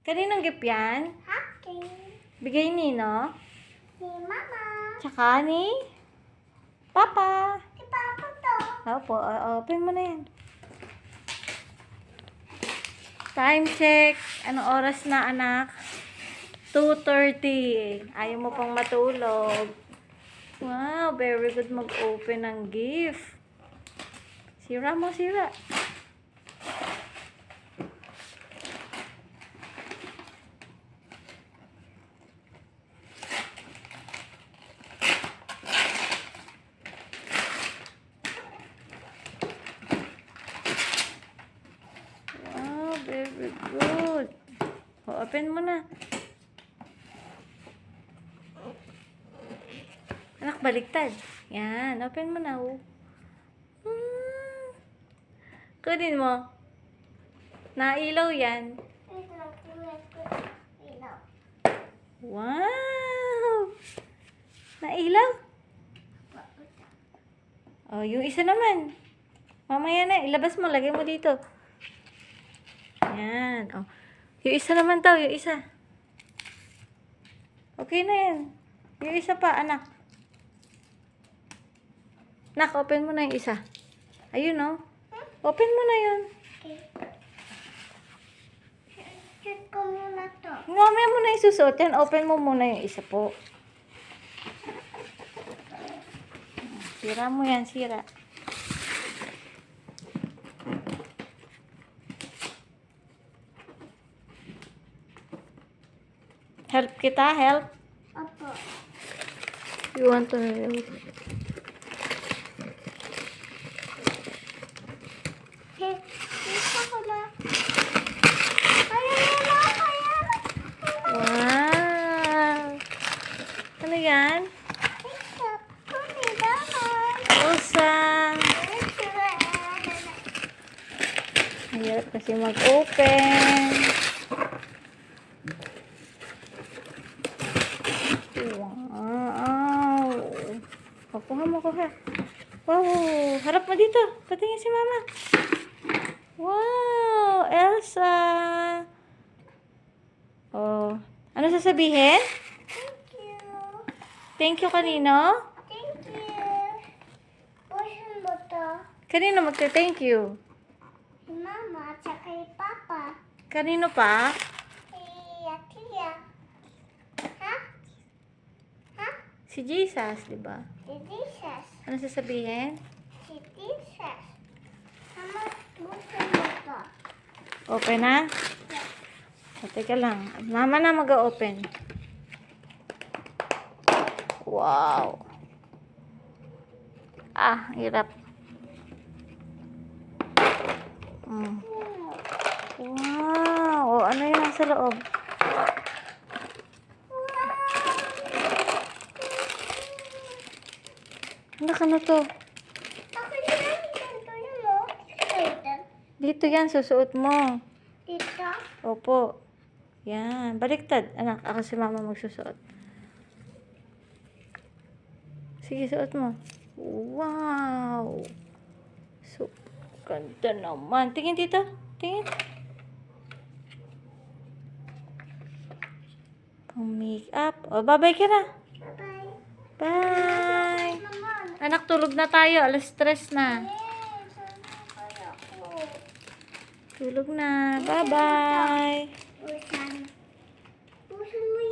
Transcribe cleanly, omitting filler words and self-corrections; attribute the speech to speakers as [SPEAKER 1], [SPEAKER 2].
[SPEAKER 1] Kaninong gift yan?
[SPEAKER 2] Akin.
[SPEAKER 1] Bigay ni, no?
[SPEAKER 2] Si Mama.
[SPEAKER 1] Tsaka ni Papa.
[SPEAKER 2] Si Papa to.
[SPEAKER 1] Opo, open mo na yan. Time check. Anong oras na, anak? 2:30. Ayaw mo pang matulog. Wow, very good mag-open ng gift. Sira mo, sira. Wow, very good. Open mo na. Anak, baliktad. Yan, open mo na. Kunin mo. Nailaw yan. Wow! Nailaw? Oh, yung isa naman. Mamaya na, ilabas mo, lagay mo dito. Yan. Oh. Yung isa naman daw, yung isa. Okay na yan. Yung isa pa, anak. Nak, open mo na yung isa. Ayun, oh. Open mo na yun.
[SPEAKER 2] Okay. Check ko muna to.
[SPEAKER 1] Mamaya mo na isusuot yan. Open mo muna yung isa po. Sira mo yan, sira. Help kita, help.
[SPEAKER 2] Opo.
[SPEAKER 1] You want to help?
[SPEAKER 2] Dito ko na. Kaya.
[SPEAKER 1] Wow! Ano yan?
[SPEAKER 2] Ito. Kunin naman.
[SPEAKER 1] Elsa! Mahirap kasi mag-open. Wow! Kuha mo, kuha. Wow! Harap mo dito. Patingin si mama. Wow! Elsa! Oh. Ano sasabihin?
[SPEAKER 2] Thank you.
[SPEAKER 1] Thank you kanino?
[SPEAKER 2] Thank you. Pusin mo to.
[SPEAKER 1] Kanino magte-thank you?
[SPEAKER 2] Si Mama at saka kay Papa.
[SPEAKER 1] Kanino pa?
[SPEAKER 2] Tia. Ha? Ha?
[SPEAKER 1] Si Jesus, di ba?
[SPEAKER 2] Si Jesus.
[SPEAKER 1] Ano sasabihin?
[SPEAKER 2] Si Jesus. Mama, pusin mo to.
[SPEAKER 1] Open na? O, teka lang. Mama na mag-open. Wow. Ah, hirap. Wow. O, ano yung nasa loob? Ano to?
[SPEAKER 2] Ako yan. Ganito yun, oh. Dito.
[SPEAKER 1] Dito yan, susuot mo.
[SPEAKER 2] Dito.
[SPEAKER 1] Opo. Yan. Baliktad. Anak, ako si mama magsusuot. Sige, suot mo. Wow. So, ganda naman. Tingin dito. Tingin. Pang make-up. O, bye-bye ka na.
[SPEAKER 2] Bye-bye.
[SPEAKER 1] Bye.
[SPEAKER 2] Naman.
[SPEAKER 1] Anak, tulog na tayo. Alas 3 na.
[SPEAKER 2] Kaya ako.
[SPEAKER 1] Tulog na. Bye-bye.
[SPEAKER 2] Pusan. Pusan mo